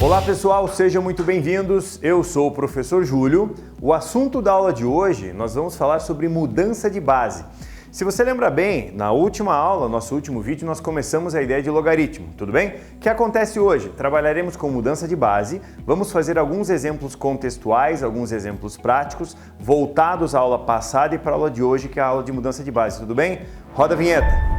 Olá pessoal, sejam muito bem-vindos. Eu sou o professor Júlio. O assunto da aula de hoje, nós vamos falar sobre mudança de base. Se você lembra bem, na última aula, nosso último vídeo, nós começamos a ideia de logaritmo, tudo bem? O que acontece hoje? Trabalharemos com mudança de base, vamos fazer alguns exemplos contextuais, alguns exemplos práticos, voltados à aula passada e para a aula de hoje, que é a aula de mudança de base, tudo bem? Roda a vinheta!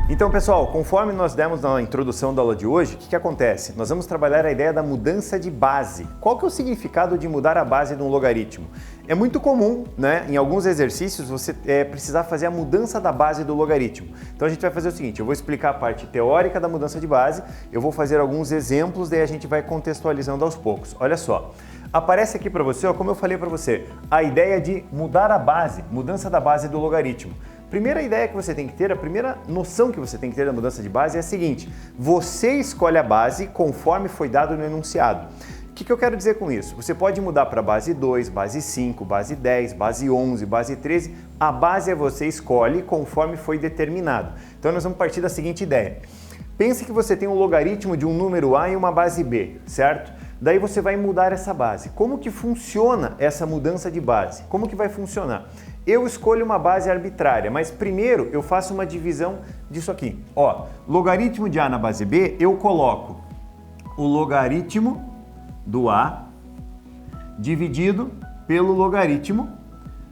Então, pessoal, conforme nós demos na introdução da aula de hoje, o que acontece? Nós vamos trabalhar a ideia da mudança de base. Qual que é o significado de mudar a base de um logaritmo? É muito comum, né, em alguns exercícios, você precisar fazer a mudança da base do logaritmo. Então a gente vai fazer o seguinte, eu vou explicar a parte teórica da mudança de base, eu vou fazer alguns exemplos, daí a gente vai contextualizando aos poucos. Olha só. Aparece aqui para você, ó, como eu falei para você, a ideia de mudar a base, mudança da base do logaritmo. Primeira ideia que você tem que ter, a primeira noção que você tem que ter da mudança de base é a seguinte: você escolhe a base conforme foi dado no enunciado. O que eu quero dizer com isso? Você pode mudar para base 2, base 5, base 10, base 11, base 13. A base é você escolhe conforme foi determinado. Então nós vamos partir da seguinte ideia. Pense que você tem um logaritmo de um número A e uma base B, certo? Daí você vai mudar essa base. Como que funciona essa mudança de base? Como que vai funcionar? Eu escolho uma base arbitrária, mas primeiro eu faço uma divisão disso aqui. Ó, logaritmo de A na base B, eu coloco o logaritmo do A dividido pelo logaritmo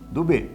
do B.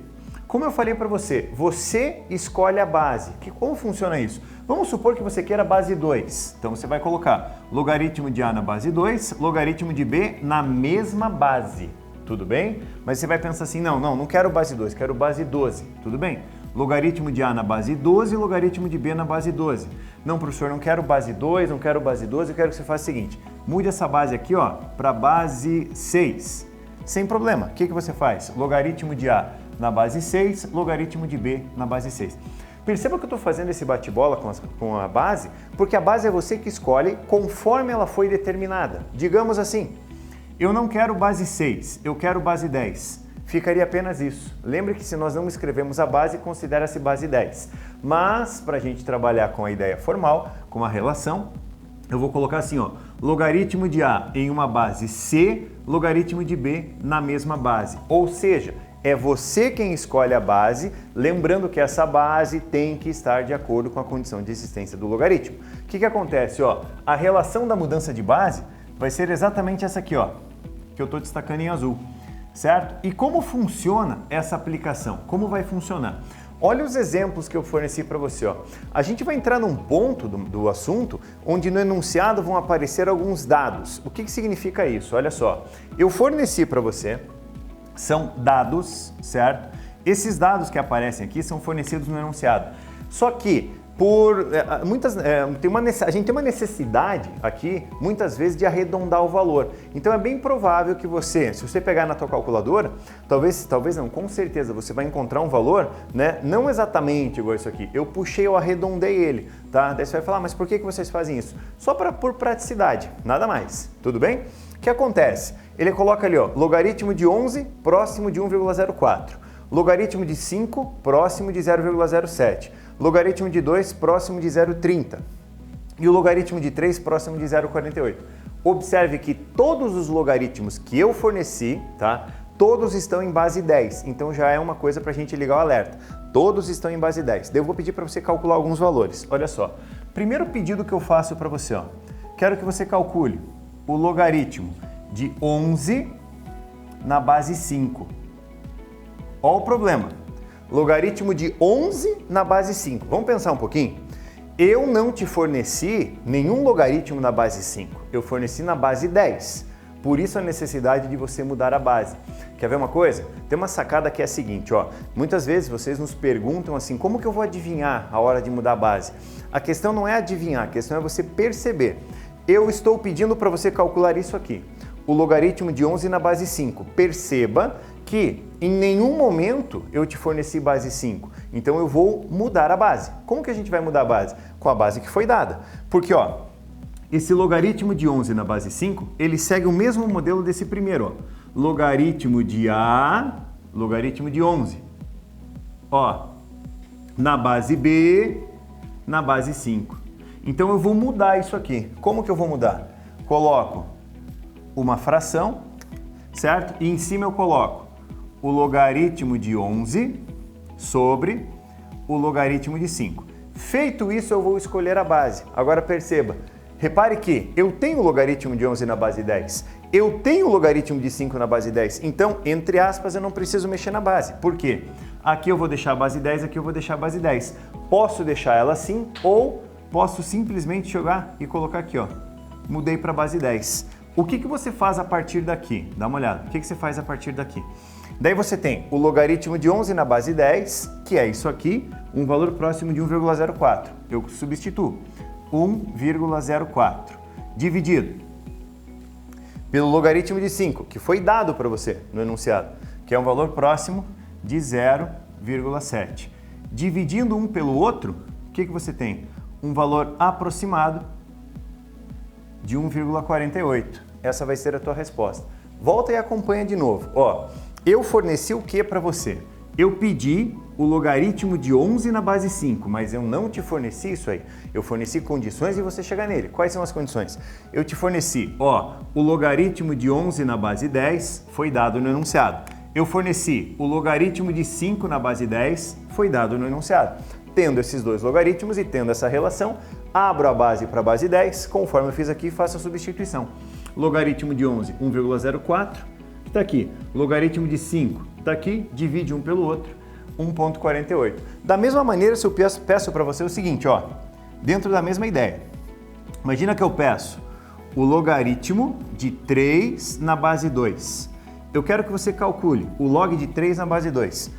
Como eu falei para você, você escolhe a base. Como funciona isso? Vamos supor que você queira a base 2. Então você vai colocar logaritmo de A na base 2, logaritmo de B na mesma base. Tudo bem? Mas você vai pensar assim, não quero base 2, quero base 12. Tudo bem? Logaritmo de A na base 12, logaritmo de B na base 12. Não, professor, não quero base 2, não quero base 12, eu quero que você faça o seguinte, mude essa base aqui, ó, para base 6. Sem problema. O que você faz? Logaritmo de A na base 6, logaritmo de B na base 6. Perceba que eu estou fazendo esse bate-bola com a base, porque a base é você que escolhe conforme ela foi determinada. Digamos assim, eu não quero base 6, eu quero base 10. Ficaria apenas isso. Lembre que se nós não escrevemos a base, considera-se base 10. Mas, para a gente trabalhar com a ideia formal, com a relação, eu vou colocar assim, ó, logaritmo de A em uma base C, logaritmo de B na mesma base. Ou seja, é você quem escolhe a base, lembrando que essa base tem que estar de acordo com a condição de existência do logaritmo. O que acontece? Ó, a relação da mudança de base vai ser exatamente essa aqui, ó, que eu estou destacando em azul, certo? E como funciona essa aplicação? Como vai funcionar? Olha os exemplos que eu forneci para você, ó. A gente vai entrar num ponto do assunto onde no enunciado vão aparecer alguns dados. O que significa isso? Olha só, eu forneci para você, são dados, certo? Esses dados que aparecem aqui são fornecidos no enunciado. Só que a gente tem uma necessidade aqui, muitas vezes, de arredondar o valor. Então é bem provável que você, se você pegar na tua calculadora, talvez não, com certeza você vai encontrar um valor, né? Não exatamente igual isso aqui. Eu puxei, eu arredondei ele, tá? Daí você vai falar, mas por que vocês fazem isso? Só por praticidade, nada mais. Tudo bem? O que acontece? Ele coloca ali, ó, logaritmo de 11 próximo de 1,04. Logaritmo de 5 próximo de 0,07. Logaritmo de 2 próximo de 0,30 e o logaritmo de 3 próximo de 0,48. Observe que todos os logaritmos que eu forneci, tá? Todos estão em base 10, então já é uma coisa para a gente ligar o alerta. Todos estão em base 10. Daí eu vou pedir para você calcular alguns valores. Olha só, primeiro pedido que eu faço para você, ó, quero que você calcule o logaritmo de 11 na base 5. Olha o problema. Logaritmo de 11 na base 5. Vamos pensar um pouquinho? Eu não te forneci nenhum logaritmo na base 5. Eu forneci na base 10. Por isso a necessidade de você mudar a base. Quer ver uma coisa? Tem uma sacada que é a seguinte, ó. Muitas vezes vocês nos perguntam assim, como que eu vou adivinhar a hora de mudar a base? A questão não é adivinhar, a questão é você perceber. Eu estou pedindo para você calcular isso aqui. O logaritmo de 11 na base 5. Perceba que em nenhum momento eu te forneci base 5, então eu vou mudar a base. Como que a gente vai mudar a base? Com a base que foi dada. Porque, ó, esse logaritmo de 11 na base 5, ele segue o mesmo modelo desse primeiro, ó. Logaritmo de A, logaritmo de 11. Ó, na base B, na base 5. Então eu vou mudar isso aqui. Como que eu vou mudar? Coloco uma fração, certo? E em cima eu coloco o logaritmo de 11 sobre o logaritmo de 5. Feito isso, eu vou escolher a base. Agora perceba, repare que eu tenho o logaritmo de 11 na base 10, eu tenho o logaritmo de 5 na base 10, então, entre aspas, eu não preciso mexer na base. Por quê? Aqui eu vou deixar a base 10, aqui eu vou deixar a base 10. Posso deixar ela assim ou posso simplesmente jogar e colocar aqui, ó. Mudei para a base 10. O que você faz a partir daqui? Dá uma olhada. O que você faz a partir daqui? Daí você tem o logaritmo de 11 na base 10, que é isso aqui, um valor próximo de 1,04. Eu substituo 1,04 dividido pelo logaritmo de 5, que foi dado para você no enunciado, que é um valor próximo de 0,7. Dividindo um pelo outro, o que você tem? Um valor aproximado de 1,48. Essa vai ser a tua resposta. Volta e acompanha de novo. Ó, eu forneci o que para você? Eu pedi o logaritmo de 11 na base 5, mas eu não te forneci isso aí. Eu forneci condições e você chegar nele. Quais são as condições? Eu te forneci, ó, o logaritmo de 11 na base 10 foi dado no enunciado. Eu forneci o logaritmo de 5 na base 10, foi dado no enunciado. Tendo esses dois logaritmos e tendo essa relação, abro a base para a base 10, conforme eu fiz aqui, faço a substituição. Logaritmo de 11, 1,04, está aqui. Logaritmo de 5, está aqui, divide um pelo outro, 1,48. Da mesma maneira, se eu peço para você o seguinte, ó, dentro da mesma ideia. Imagina que eu peço o logaritmo de 3 na base 2. Eu quero que você calcule o log de 3 na base 2.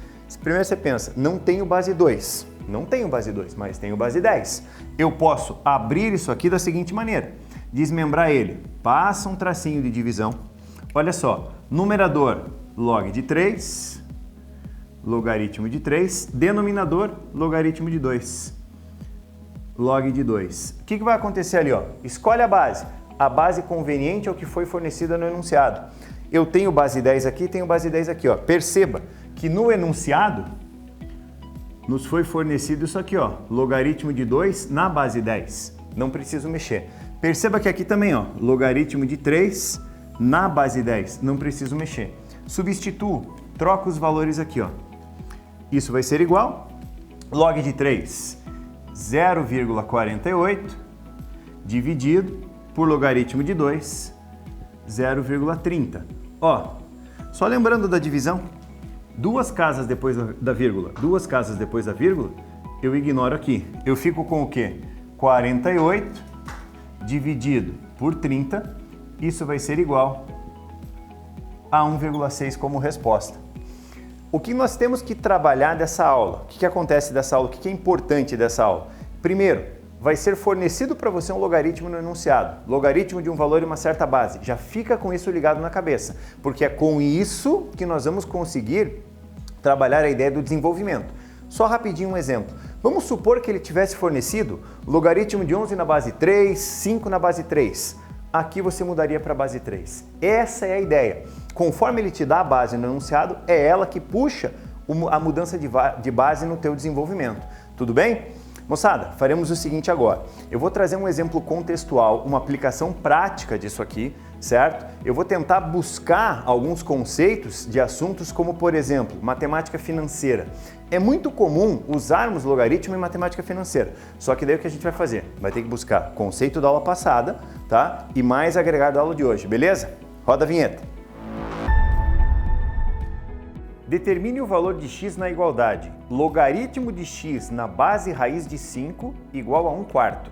Primeiro você pensa, não tenho base 2. Não tenho base 2, mas tenho base 10. Eu posso abrir isso aqui da seguinte maneira. Desmembrar ele. Passa um tracinho de divisão. Olha só, numerador, log de 3, logaritmo de 3, denominador, logaritmo de 2, log de 2. O que vai acontecer ali? Ó? Escolhe a base. A base conveniente é o que foi fornecida no enunciado. Eu tenho base 10 aqui, tenho base 10 aqui. Ó. Perceba que no enunciado nos foi fornecido isso aqui, ó, logaritmo de 2 na base 10. Não preciso mexer. Perceba que aqui também, ó, logaritmo de 3 na base 10. Não preciso mexer. Substituo, troco os valores aqui, ó. Isso vai ser igual, log de 3, 0,48, dividido por logaritmo de 2, 0,30. Ó, só lembrando da divisão, duas casas depois da vírgula, eu ignoro aqui. Eu fico com o quê? 48 dividido por 30, isso vai ser igual a 1,6 como resposta. O que nós temos que trabalhar dessa aula? O que acontece dessa aula? O que é importante dessa aula? Primeiro, vai ser fornecido para você um logaritmo no enunciado, logaritmo de um valor e uma certa base. Já fica com isso ligado na cabeça, porque é com isso que nós vamos conseguir trabalhar a ideia do desenvolvimento. Só rapidinho um exemplo. Vamos supor que ele tivesse fornecido logaritmo de 11 na base 3, 5 na base 3. Aqui você mudaria para a base 3. Essa é a ideia. Conforme ele te dá a base no enunciado, é ela que puxa a mudança de base no teu desenvolvimento. Tudo bem? Moçada, faremos o seguinte agora. Eu vou trazer um exemplo contextual, uma aplicação prática disso aqui, certo? Eu vou tentar buscar alguns conceitos de assuntos como, por exemplo, matemática financeira. É muito comum usarmos logaritmo em matemática financeira, só que daí o que a gente vai fazer? Vai ter que buscar conceito da aula passada, tá? E mais agregado da aula de hoje, beleza? Roda a vinheta. Determine o valor de x na igualdade. Logaritmo de x na base raiz de 5 igual a 1/4.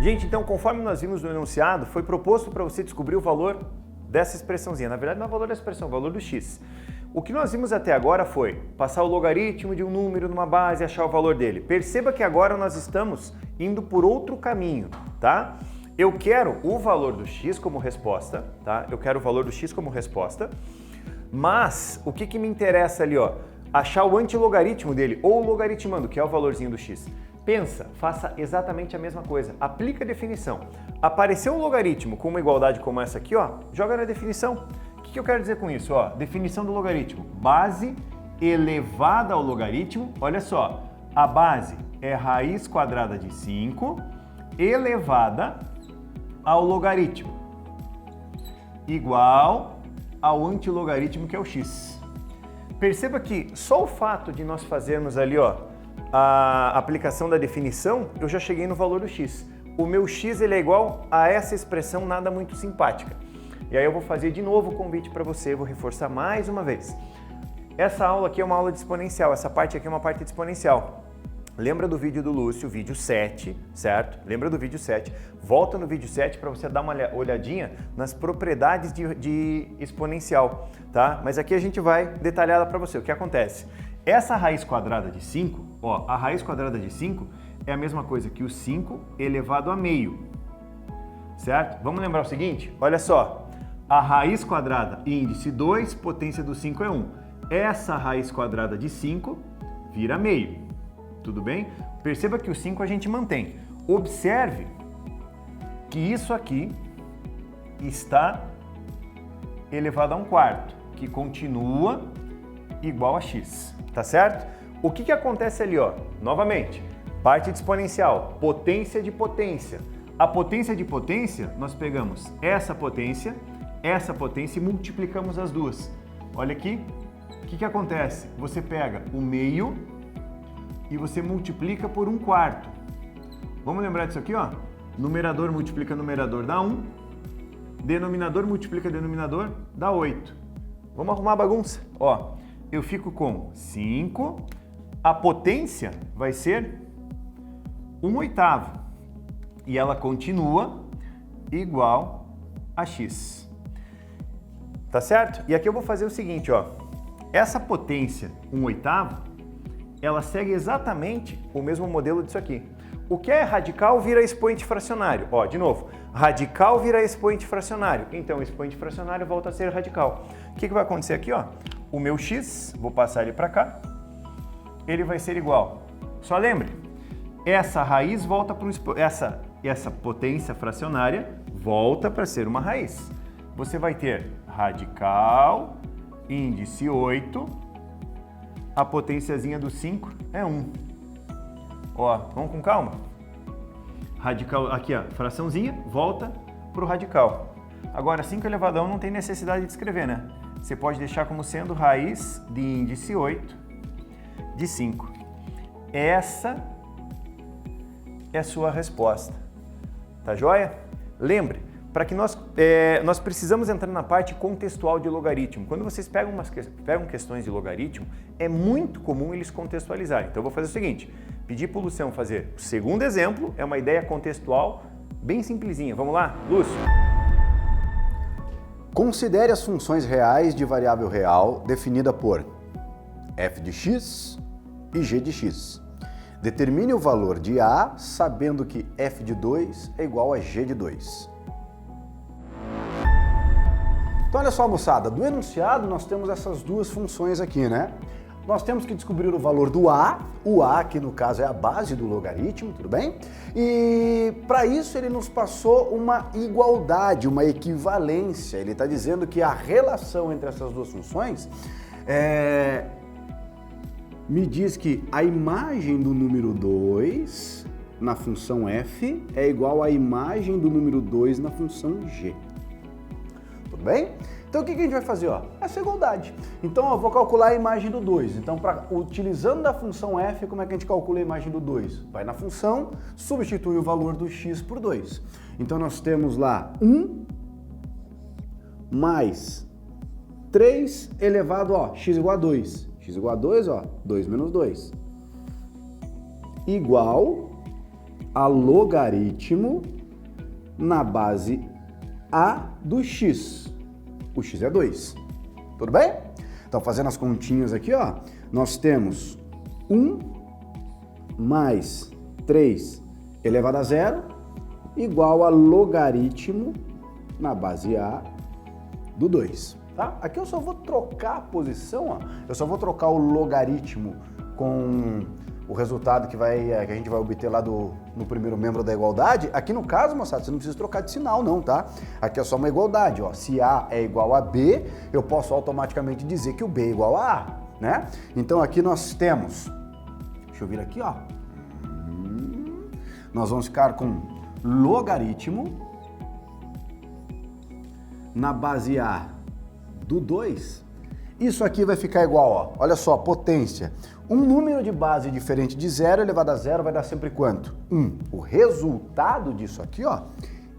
Gente, então conforme nós vimos no enunciado, foi proposto para você descobrir o valor dessa expressãozinha. Na verdade não é o valor da expressão, é o valor do x. O que nós vimos até agora foi passar o logaritmo de um número numa base e achar o valor dele. Perceba que agora nós estamos indo por outro caminho, tá? Eu quero o valor do x como resposta, tá? Eu quero o valor do x como resposta, mas o que me interessa ali, ó? Achar o antilogaritmo dele, ou o logaritmando, que é o valorzinho do x. Pensa, faça exatamente a mesma coisa, aplica a definição. Apareceu um logaritmo com uma igualdade como essa aqui, ó, joga na definição. O que eu quero dizer com isso? Ó, definição do logaritmo, base elevada ao logaritmo, olha só, a base é raiz quadrada de 5 elevada ao logaritmo igual ao antilogaritmo, que é o x. Perceba que só o fato de nós fazermos ali, ó, a aplicação da definição, eu já cheguei no valor do x. O meu x ele é igual a essa expressão nada muito simpática. E aí eu vou fazer de novo o convite para você, vou reforçar mais uma vez. Essa aula aqui é uma aula de exponencial, essa parte aqui é uma parte de exponencial. Lembra do vídeo do Lúcio, vídeo 7, certo? Lembra do vídeo 7. Volta no vídeo 7 para você dar uma olhadinha nas propriedades de exponencial, tá? Mas aqui a gente vai detalhar ela para você. O que acontece? Essa raiz quadrada de 5, ó, a raiz quadrada de 5 é a mesma coisa que o 5 elevado a meio, certo? Vamos lembrar o seguinte? Olha só, a raiz quadrada índice 2, potência do 5 é 1. Essa raiz quadrada de 5 vira meio. Tudo bem? Perceba que o 5 a gente mantém. Observe que isso aqui está elevado a 1/4, que continua igual a x, tá certo? O que acontece ali, ó? Novamente, parte de exponencial, potência de potência. A potência de potência, nós pegamos essa potência e multiplicamos as duas. Olha aqui, o que acontece? Você pega o meio e você multiplica por 1/4. Vamos lembrar disso aqui, ó? Numerador multiplica numerador dá 1. Denominador multiplica denominador dá 8. Vamos arrumar a bagunça? Ó, eu fico com 5. A potência vai ser 1/8. E ela continua igual a x. Tá certo? E aqui eu vou fazer o seguinte, ó. Essa potência 1/8, ela segue exatamente o mesmo modelo disso aqui. O que é radical vira expoente fracionário. Ó, de novo, radical vira expoente fracionário. Então, o expoente fracionário volta a ser radical. O que vai acontecer aqui, ó? O meu x, vou passar ele para cá, ele vai ser igual. Só lembre, essa raiz volta para essa potência fracionária volta para ser uma raiz. Você vai ter radical, índice 8, a potênciazinha do 5 é 1. Ó, vamos com calma? Radical, aqui ó, fraçãozinha, volta para o radical. Agora, 5 elevado a 1 não tem necessidade de escrever, né? Você pode deixar como sendo raiz de índice 8 de 5. Essa é a sua resposta. Tá joia? Lembre, para que nós precisamos entrar na parte contextual de logaritmo. Quando vocês pegam questões de logaritmo, é muito comum eles contextualizarem. Então eu vou fazer o seguinte, pedir para o Luciano fazer o segundo exemplo, é uma ideia contextual bem simplesinha. Vamos lá, Lúcio? Considere as funções reais de variável real definida por f de x e g de x. Determine o valor de a sabendo que f de 2 é igual a g de 2. Então olha só, moçada, do enunciado nós temos essas duas funções aqui, né? Nós temos que descobrir o valor do a, o a que no caso é a base do logaritmo, tudo bem? E para isso ele nos passou uma igualdade, uma equivalência. Ele está dizendo que a relação entre essas duas funções me diz que a imagem do número 2 na função f é igual à imagem do número 2 na função g. Tudo bem? Então o que a gente vai fazer? Ó? Essa igualdade. Então eu vou calcular a imagem do 2. Então, utilizando da função f, como é que a gente calcula a imagem do 2? Vai na função, substitui o valor do x por 2. Então nós temos lá 1 mais 3 elevado a x igual a 2. X igual a 2, ó, 2 menos 2. Igual a logaritmo na base a do x. O x é 2. Tudo bem? Então, fazendo as continhas aqui, ó, nós temos 1 mais 3 elevado a 0 igual a logaritmo na base a do 2. Tá? Aqui eu só vou trocar a posição, ó. Eu só vou trocar o logaritmo com o resultado que a gente vai obter lá no primeiro membro da igualdade. Aqui no caso, moçada, você não precisa trocar de sinal não, tá? Aqui é só uma igualdade, ó. Se A é igual a B, eu posso automaticamente dizer que o B é igual a A, né? Então aqui nós temos, deixa eu vir aqui, ó. Nós vamos ficar com logaritmo na base A do 2, isso aqui vai ficar igual, ó. Olha só, potência. Um número de base diferente de 0 elevado a 0 vai dar sempre quanto? 1. O resultado disso aqui, ó,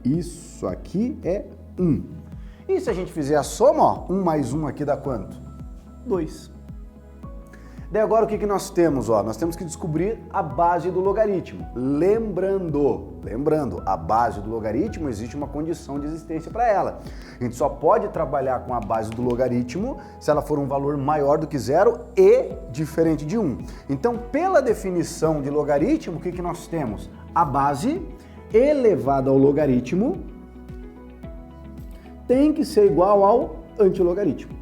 isso aqui é 1. E se a gente fizer a soma, ó, 1 mais 1 aqui dá quanto? 2. Daí agora o que nós temos? Ó? Nós temos que descobrir a base do logaritmo. Lembrando, a base do logaritmo existe uma condição de existência para ela. A gente só pode trabalhar com a base do logaritmo se ela for um valor maior do que 0 e diferente de 1. Então, pela definição de logaritmo, o que nós temos? A base elevada ao logaritmo tem que ser igual ao antilogaritmo.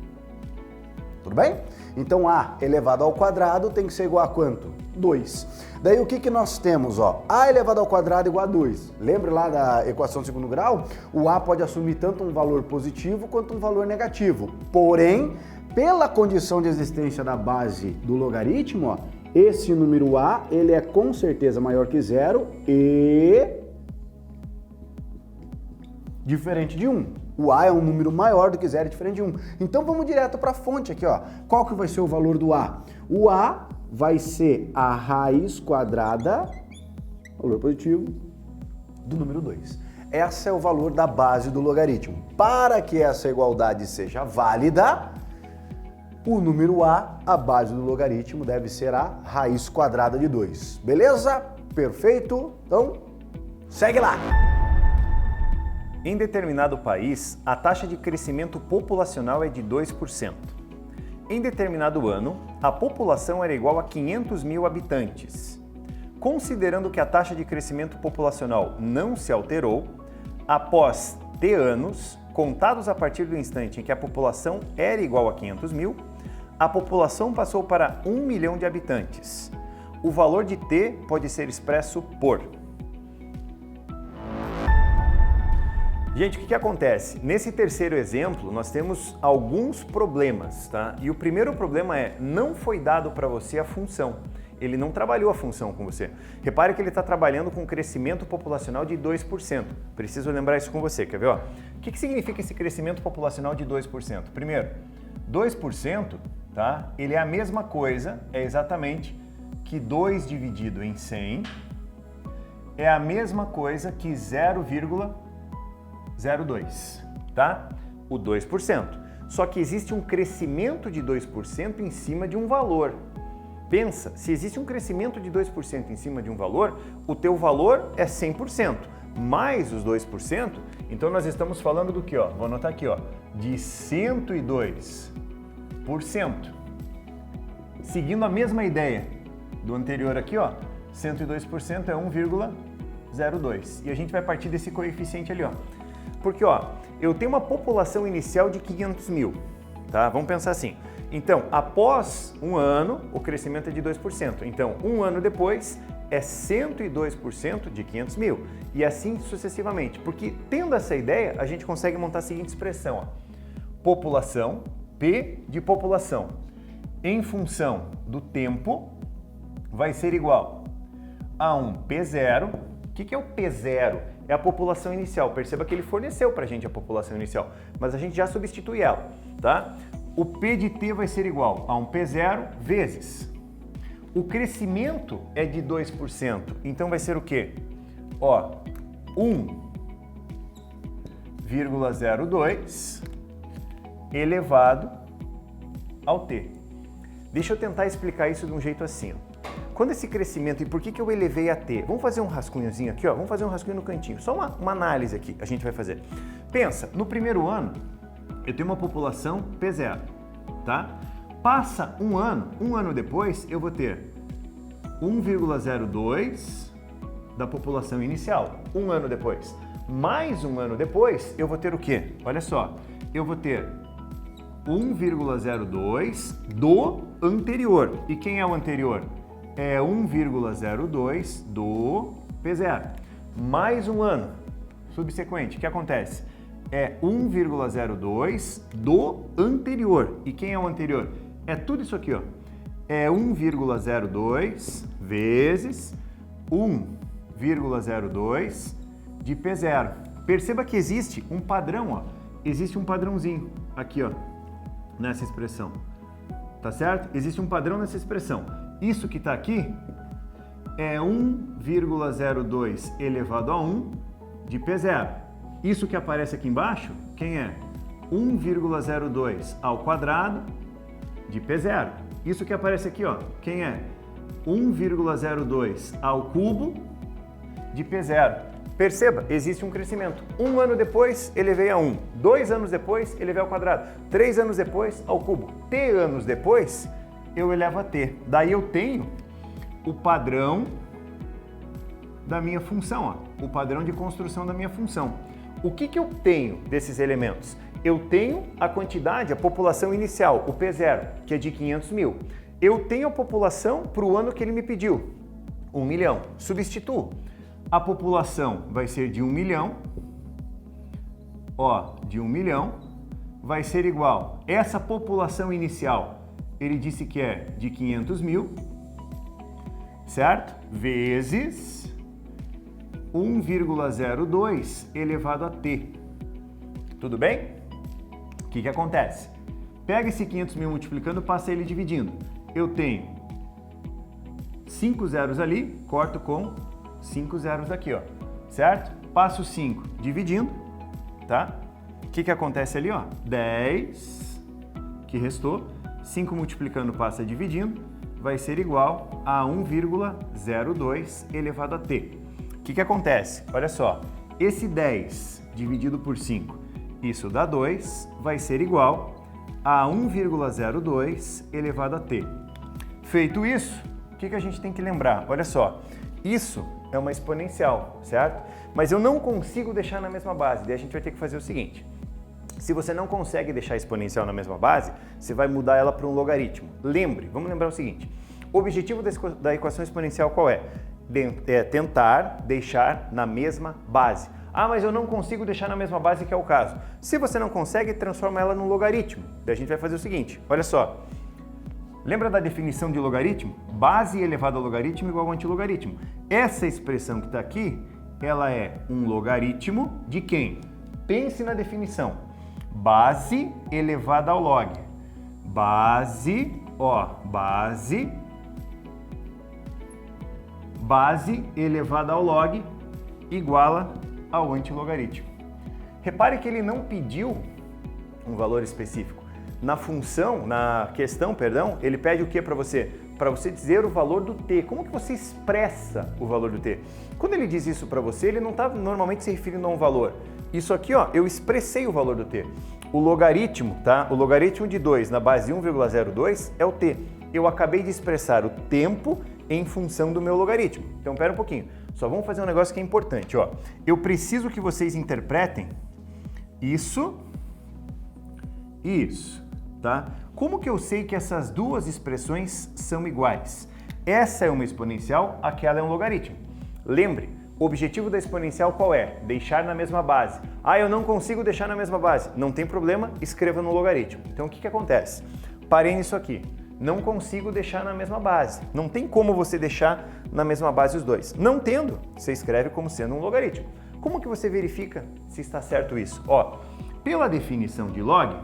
Tudo bem? Então, A elevado ao quadrado tem que ser igual a quanto? 2. Daí o que nós temos? Ó? A elevado ao quadrado igual a 2. Lembra lá da equação de segundo grau? O A pode assumir tanto um valor positivo quanto um valor negativo. Porém, pela condição de existência da base do logaritmo, ó, esse número A ele é com certeza maior que 0 e diferente de 1. O A é um número maior do que 0 e diferente de 1. Então vamos direto para a fonte aqui, ó. Qual que vai ser o valor do A? O A vai ser a raiz quadrada, valor positivo, do número 2. Esse é o valor da base do logaritmo. Para que essa igualdade seja válida, o número A base do logaritmo, deve ser a raiz quadrada de 2. Beleza? Perfeito? Então, segue lá! Em determinado país, a taxa de crescimento populacional é de 2%. Em determinado ano, a população era igual a 500 mil habitantes. Considerando que a taxa de crescimento populacional não se alterou, após T anos, contados a partir do instante em que a população era igual a 500 mil, a população passou para 1 milhão de habitantes. O valor de T pode ser expresso por... Gente, o que acontece? Nesse terceiro exemplo, nós temos alguns problemas, tá? E o primeiro problema é, não foi dado para você a função. Ele não trabalhou a função com você. Repare que ele está trabalhando com crescimento populacional de 2%. Preciso lembrar isso com você, quer ver? Ó? O que significa esse crescimento populacional de 2%? Primeiro, 2%, tá? Ele é a mesma coisa, é exatamente que 2 dividido em 100 é a mesma coisa que 0,02, tá? O 2%. Só que existe um crescimento de 2% em cima de um valor. Pensa, se existe um crescimento de 2% em cima de um valor, o teu valor é 100%, mais os 2%, então nós estamos falando do que, ó? Vou anotar aqui, ó, de 102%. Seguindo a mesma ideia do anterior aqui, ó, 102% é 1,02. E a gente vai partir desse coeficiente ali, ó. Porque, ó, eu tenho uma população inicial de 500 mil, tá? Vamos pensar assim. Então, após um ano, o crescimento é de 2%. Então, um ano depois, é 102% de 500 mil. E assim sucessivamente. Porque, tendo essa ideia, a gente consegue montar a seguinte expressão, ó. População, P de população, em função do tempo, vai ser igual a um P0. O que é o P0? É a população inicial. Perceba que ele forneceu para a gente a população inicial, mas a gente já substitui ela, tá? O P de T vai ser igual a um P0 vezes. O crescimento é de 2%, então vai ser o quê? Ó, 1,02 elevado ao T. Deixa eu tentar explicar isso de um jeito assim, ó. Quando esse crescimento, e por que eu elevei a T? Vamos fazer um rascunhozinho aqui, ó. Vamos fazer um rascunho no cantinho. Só uma análise aqui a gente vai fazer. Pensa, no primeiro ano, eu tenho uma população P0, tá? Passa um ano depois, eu vou ter 1,02 da população inicial. Um ano depois. Mais um ano depois, eu vou ter o quê? Olha só, eu vou ter 1,02 do anterior. E quem é o anterior? É 1,02 do P0. Mais um ano subsequente, o que acontece? É 1,02 do anterior. E quem é o anterior? É tudo isso aqui, ó. É 1,02 vezes 1,02 de P0. Perceba que existe um padrão, ó. existe um padrãozinho aqui, ó, nessa expressão. Tá certo? Existe um padrão nessa expressão. Isso que está aqui é 1,02 elevado a 1 de P0. Isso que aparece aqui embaixo, quem é? 1,02 ao quadrado de P0. Isso que aparece aqui, ó, quem é? 1,02 ao cubo de P0. Perceba, existe um crescimento. 1 ano depois, elevei a 1. 2 anos depois, elevei ao quadrado. 3 anos depois, ao cubo. T anos depois, eu elevo a T. Daí eu tenho o padrão da minha função, ó, o padrão de construção da minha função. O que eu tenho desses elementos? Eu tenho a quantidade, a população inicial, o P0, que é de 500 mil. Eu tenho a população para o ano que ele me pediu, 1 milhão. Substituo. A população vai ser de 1 milhão, ó, de 1 milhão, vai ser igual. Essa população inicial, ele disse que é de 500 mil, certo? Vezes 1,02 elevado a t. Tudo bem? O que acontece? Pega esse 500 mil multiplicando, passa ele dividindo. Eu tenho 5 zeros ali, corto com 5 zeros aqui, ó, certo? Passo 5 dividindo, tá? O que acontece ali, ó? 10, que restou, 5 multiplicando passa dividindo, vai ser igual a 1,02 elevado a t. O que acontece? Olha só, esse 10 dividido por 5, isso dá 2, vai ser igual a 1,02 elevado a t. Feito isso, o que a gente tem que lembrar? Olha só, isso é uma exponencial, certo? Mas eu não consigo deixar na mesma base, daí a gente vai ter que fazer o seguinte. Se você não consegue deixar a exponencial na mesma base, você vai mudar ela para um logaritmo. Lembre, vamos lembrar o seguinte, o objetivo da equação exponencial qual é? Tentar deixar na mesma base. Ah, mas eu não consigo deixar na mesma base, que é o caso. Se você não consegue, transforma ela num logaritmo. Daí a gente vai fazer o seguinte, olha só. Lembra da definição de logaritmo? Base elevado ao logaritmo igual ao antilogaritmo. Essa expressão que está aqui, ela é um logaritmo de quem? Pense na definição. Base elevada ao log. Base elevada ao log iguala ao antilogaritmo. Repare que ele não pediu um valor específico. Na função, na questão, perdão, ele pede o que para você? Para você dizer o valor do t. Como que você expressa o valor do t? Quando ele diz isso para você, ele não está normalmente se referindo a um valor. Isso aqui, ó, eu expressei o valor do t. O logaritmo, tá? O logaritmo de 2 na base 1,02 é o t. Eu acabei de expressar o tempo em função do meu logaritmo. Então, pera um pouquinho. Só vamos fazer um negócio que é importante, ó. Eu preciso que vocês interpretem isso e isso, tá? Como que eu sei que essas duas expressões são iguais? Essa é uma exponencial, aquela é um logaritmo. Lembre, o objetivo da exponencial qual é? Deixar na mesma base. Ah, eu não consigo deixar na mesma base. Não tem problema, escreva no logaritmo. Então, o que acontece? Parei nisso aqui. Não consigo deixar na mesma base. Não tem como você deixar na mesma base os dois. Não tendo, você escreve como sendo um logaritmo. Como que você verifica se está certo isso? Ó, pela definição de log,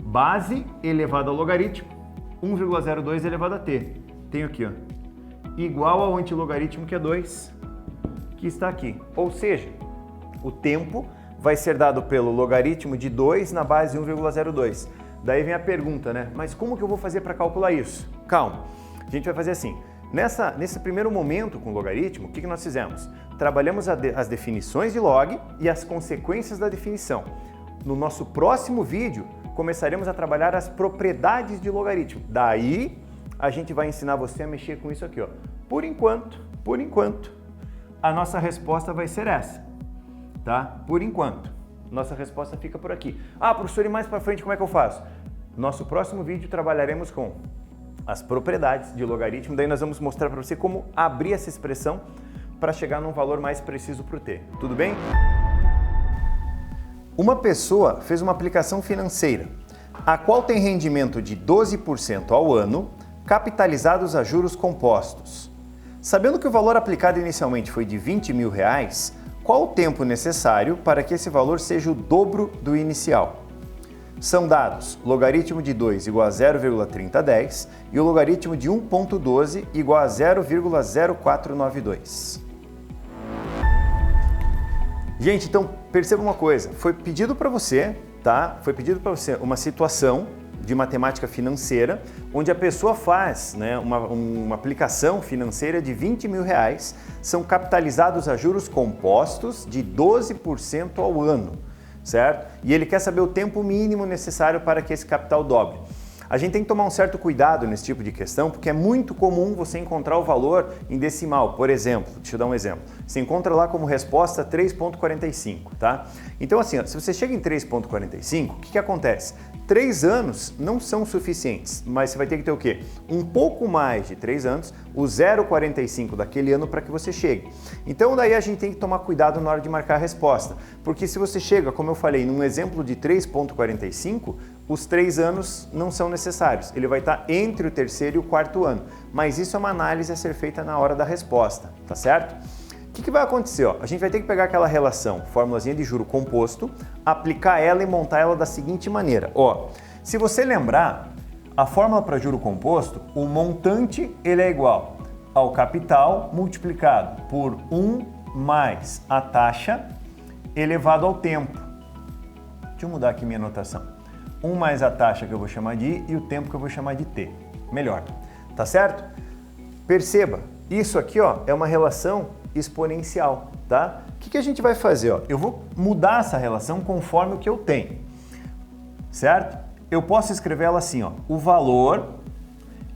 base elevado ao logaritmo, 1,02 elevado a t. Tenho aqui, ó, igual ao antilogaritmo, que é 2, que está aqui. Ou seja, o tempo vai ser dado pelo logaritmo de 2 na base 1,02. Daí vem a pergunta, né? Mas como que eu vou fazer para calcular isso? Calma, a gente vai fazer assim. Nesse primeiro momento com o logaritmo, o que nós fizemos? Trabalhamos as definições de log e as consequências da definição. No nosso próximo vídeo, começaremos a trabalhar as propriedades de logaritmo. Daí, a gente vai ensinar você a mexer com isso aqui, ó. Por enquanto, a nossa resposta vai ser essa, tá? Por enquanto. Nossa resposta fica por aqui. Ah, professor, e mais para frente como é que eu faço? Nosso próximo vídeo trabalharemos com as propriedades de logaritmo, daí nós vamos mostrar para você como abrir essa expressão para chegar num valor mais preciso para o t. Tudo bem? Uma pessoa fez uma aplicação financeira, a qual tem rendimento de 12% ao ano, capitalizados a juros compostos. Sabendo que o valor aplicado inicialmente foi de R$20 mil, Qual o tempo necessário para que esse valor seja o dobro do inicial? São dados logaritmo de 2 igual a 0,3010 e o logaritmo de 1,12 igual a 0,0492. Gente, então perceba uma coisa, foi pedido para você, tá? Foi pedido para você uma situação de matemática financeira, onde a pessoa faz, né, uma aplicação financeira de 20 mil reais, são capitalizados a juros compostos de 12% ao ano, certo? E ele quer saber o tempo mínimo necessário para que esse capital dobre. A gente tem que tomar um certo cuidado nesse tipo de questão, porque é muito comum você encontrar o valor em decimal. Por exemplo, deixa eu dar um exemplo. Você encontra lá como resposta 3,45, tá? Então assim, ó, se você chega em 3,45, o que acontece? 3 anos não são suficientes, mas você vai ter que ter o quê? Um pouco mais de 3 anos, o 0,45 daquele ano para que você chegue. Então daí a gente tem que tomar cuidado na hora de marcar a resposta, porque se você chega, como eu falei, num exemplo de 3,45, os 3 anos não são necessários, ele vai estar entre o terceiro e o quarto ano, mas isso é uma análise a ser feita na hora da resposta, tá certo? O que vai acontecer? Ó? A gente vai ter que pegar aquela relação, formulazinha de juro composto, aplicar ela e montar ela da seguinte maneira. Ó, se você lembrar, a fórmula para juro composto, o montante ele é igual ao capital multiplicado por 1 mais a taxa elevado ao tempo. Deixa eu mudar aqui minha notação. 1 mais a taxa que eu vou chamar de I e o tempo que eu vou chamar de T. Melhor, tá certo? Perceba, isso aqui ó, é uma relação exponencial, tá? O que a gente vai fazer? Ó? Eu vou mudar essa relação conforme o que eu tenho, certo? Eu posso escrever ela assim, ó, o valor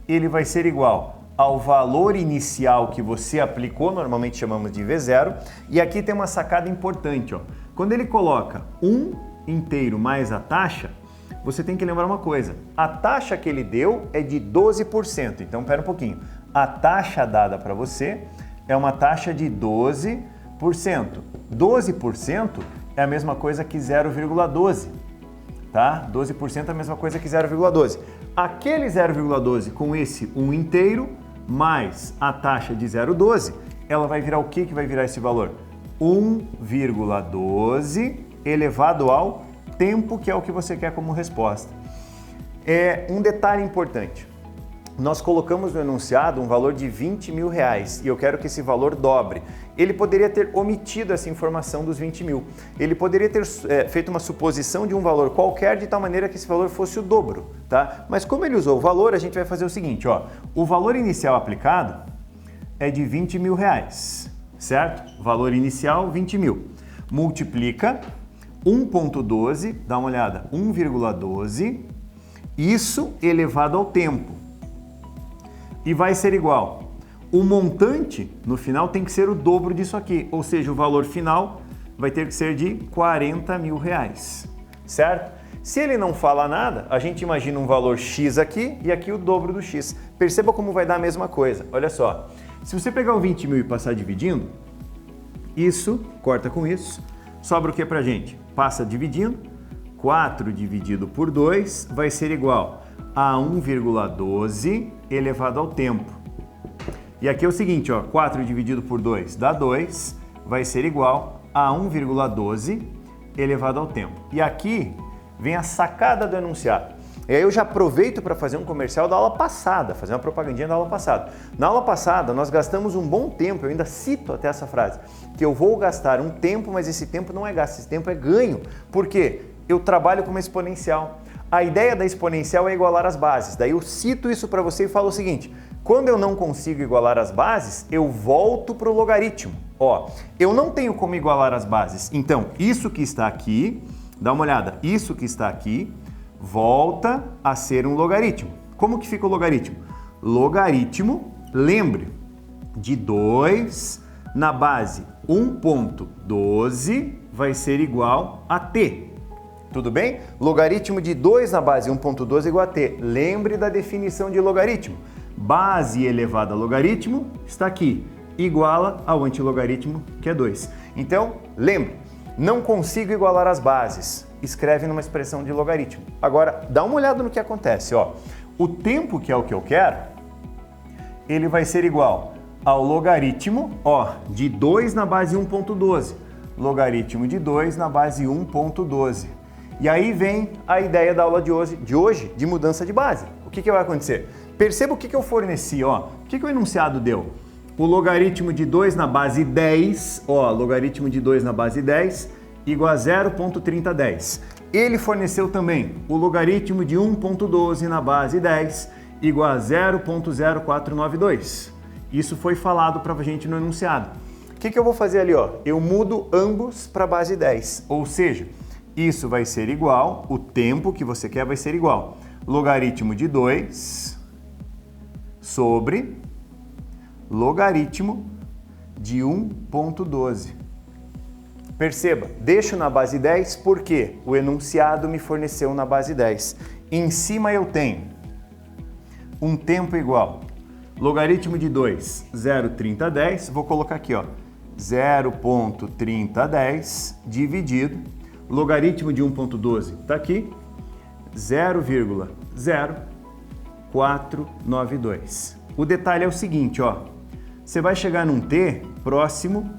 ele vai ser igual ao valor inicial que você aplicou, normalmente chamamos de V0, e aqui tem uma sacada importante, ó. Quando ele coloca 1 inteiro mais a taxa, você tem que lembrar uma coisa, a taxa que ele deu é de 12%, então pera um pouquinho, a taxa dada para você é uma taxa de 12%. 12% é a mesma coisa que 0,12, tá? 12% é a mesma coisa que 0,12. Aquele 0,12 com esse 1 inteiro mais a taxa de 0,12, ela vai virar o que vai virar esse valor? 1,12 elevado ao tempo, que é o que você quer como resposta. É um detalhe importante. Nós colocamos no enunciado um valor de 20 mil reais e eu quero que esse valor dobre. Ele poderia ter omitido essa informação dos 20 mil. Ele poderia ter feito uma suposição de um valor qualquer de tal maneira que esse valor fosse o dobro, tá? Mas como ele usou o valor, a gente vai fazer o seguinte, ó. O valor inicial aplicado é de 20 mil reais, certo? Valor inicial, 20 mil. Multiplica 1,12, dá uma olhada, 1,12, isso elevado ao tempo. E vai ser igual. O montante no final tem que ser o dobro disso aqui, ou seja, o valor final vai ter que ser de 40 mil reais, certo? Se ele não fala nada, a gente imagina um valor X aqui e aqui o dobro do X. Perceba como vai dar a mesma coisa. Olha só, se você pegar o 20 mil e passar dividindo, isso corta com isso, sobra o que pra gente? Passa dividindo, 4 dividido por 2 vai ser igual a 1,12 elevado ao tempo. E aqui é o seguinte, ó, 4 dividido por 2 dá 2, vai ser igual a 1,12 elevado ao tempo. E aqui vem a sacada do enunciado. E aí eu já aproveito para fazer um comercial da aula passada, fazer uma propagandinha da aula passada. Na aula passada nós gastamos um bom tempo, eu ainda cito até essa frase, que eu vou gastar um tempo, mas esse tempo não é gasto, esse tempo é ganho. Por quê? Eu trabalho com uma exponencial. A ideia da exponencial é igualar as bases. Daí eu cito isso para você e falo o seguinte, quando eu não consigo igualar as bases, eu volto para o logaritmo. Ó, eu não tenho como igualar as bases, então isso que está aqui, dá uma olhada, isso que está aqui, volta a ser um logaritmo. Como que fica o logaritmo? Logaritmo, lembre, de 2 na base 1,12 vai ser igual a t. Tudo bem? Logaritmo de 2 na base 1,12 igual a t. Lembre da definição de logaritmo. Base elevada a logaritmo está aqui, iguala ao antilogaritmo, que é 2. Então, lembre, não consigo igualar as bases. Escreve numa expressão de logaritmo. Agora, dá uma olhada no que acontece. Ó. O tempo, que é o que eu quero, ele vai ser igual ao logaritmo, ó, de 2 na base 1,12. logaritmo de 2 na base 1.12. E aí vem a ideia da aula de hoje de mudança de base. O que vai acontecer? Perceba o que eu forneci, ó. O que o enunciado deu? O logaritmo de 2 na base 10, ó, logaritmo de 2 na base 10 igual a 0.3010. Ele forneceu também o logaritmo de 1.12 na base 10 igual a 0.0492. Isso foi falado para a gente no enunciado. O que eu vou fazer ali, ó? Eu mudo ambos para a base 10, ou seja, isso vai ser igual, o tempo que você quer vai ser igual, logaritmo de 2 sobre logaritmo de 1.12. Perceba, deixo na base 10 porque o enunciado me forneceu na base 10. Em cima eu tenho um tempo igual, logaritmo de 2, 0,3010, vou colocar aqui, ó, 0.3010 dividido, logaritmo de 1.12 está aqui, 0,0492. O detalhe é o seguinte, ó, você vai chegar num t próximo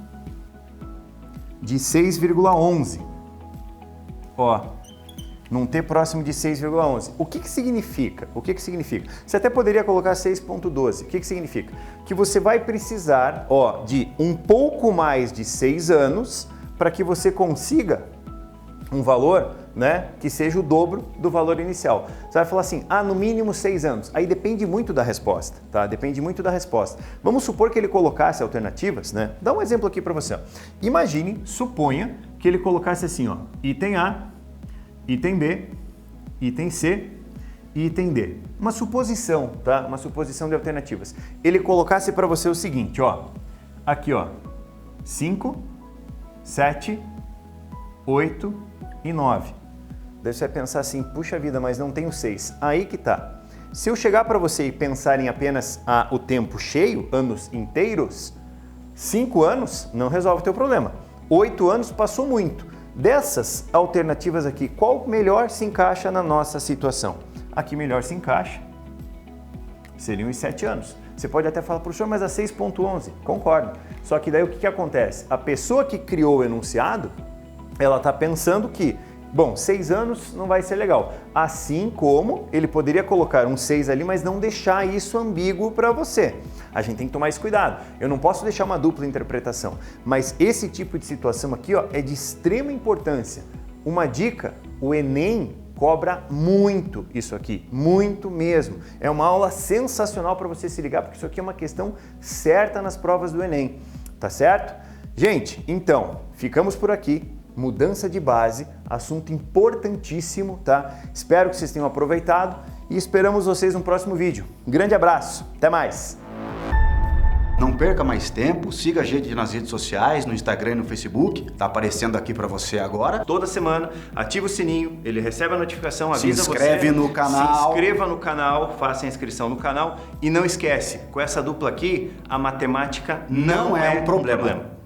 de 6,11. Ó, num t próximo de 6,11. O que significa? O que significa? Você até poderia colocar 6,12. O que significa? Que você vai precisar, ó, de um pouco mais de 6 anos para que você consiga um valor, né, que seja o dobro do valor inicial. Você vai falar assim, no mínimo 6 anos. Aí depende muito da resposta, tá? Depende muito da resposta. Vamos supor que ele colocasse alternativas, né? Dá um exemplo aqui para você. Ó. Imagine, suponha que ele colocasse assim, ó, item A, item B, item C e item D. Uma suposição, tá? Uma suposição de alternativas. Ele colocasse para você o seguinte, ó, aqui, ó, 5, 7, 8 e 9. Daí você vai pensar assim, puxa vida, mas não tenho 6. Aí que tá. Se eu chegar para você e pensar em apenas o tempo cheio, anos inteiros, 5 anos não resolve o teu problema. 8 anos passou muito. Dessas alternativas aqui, qual melhor se encaixa na nossa situação? Aqui melhor se encaixa seriam os 7 anos. Você pode até falar, professor, mas a 6.11, concordo. Só que daí o que acontece? A pessoa que criou o enunciado, ela está pensando que, bom, 6 anos não vai ser legal. Assim como ele poderia colocar um 6 ali, mas não deixar isso ambíguo para você. A gente tem que tomar esse cuidado. Eu não posso deixar uma dupla interpretação. Mas esse tipo de situação aqui, ó, é de extrema importância. Uma dica, o Enem cobra muito isso aqui, muito mesmo. É uma aula sensacional para você se ligar, porque isso aqui é uma questão certa nas provas do Enem, tá certo? Gente, então, ficamos por aqui. Mudança de base, assunto importantíssimo, tá? Espero que vocês tenham aproveitado e esperamos vocês no próximo vídeo. Um grande abraço, até mais! Não perca mais tempo, siga a gente nas redes sociais, no Instagram e no Facebook, tá aparecendo aqui para você agora. Toda semana, ativa o sininho, ele recebe a notificação, avisa você. Se inscreve no canal. Se inscreva no canal, faça a inscrição no canal e não esquece, com essa dupla aqui, a matemática não é um problema.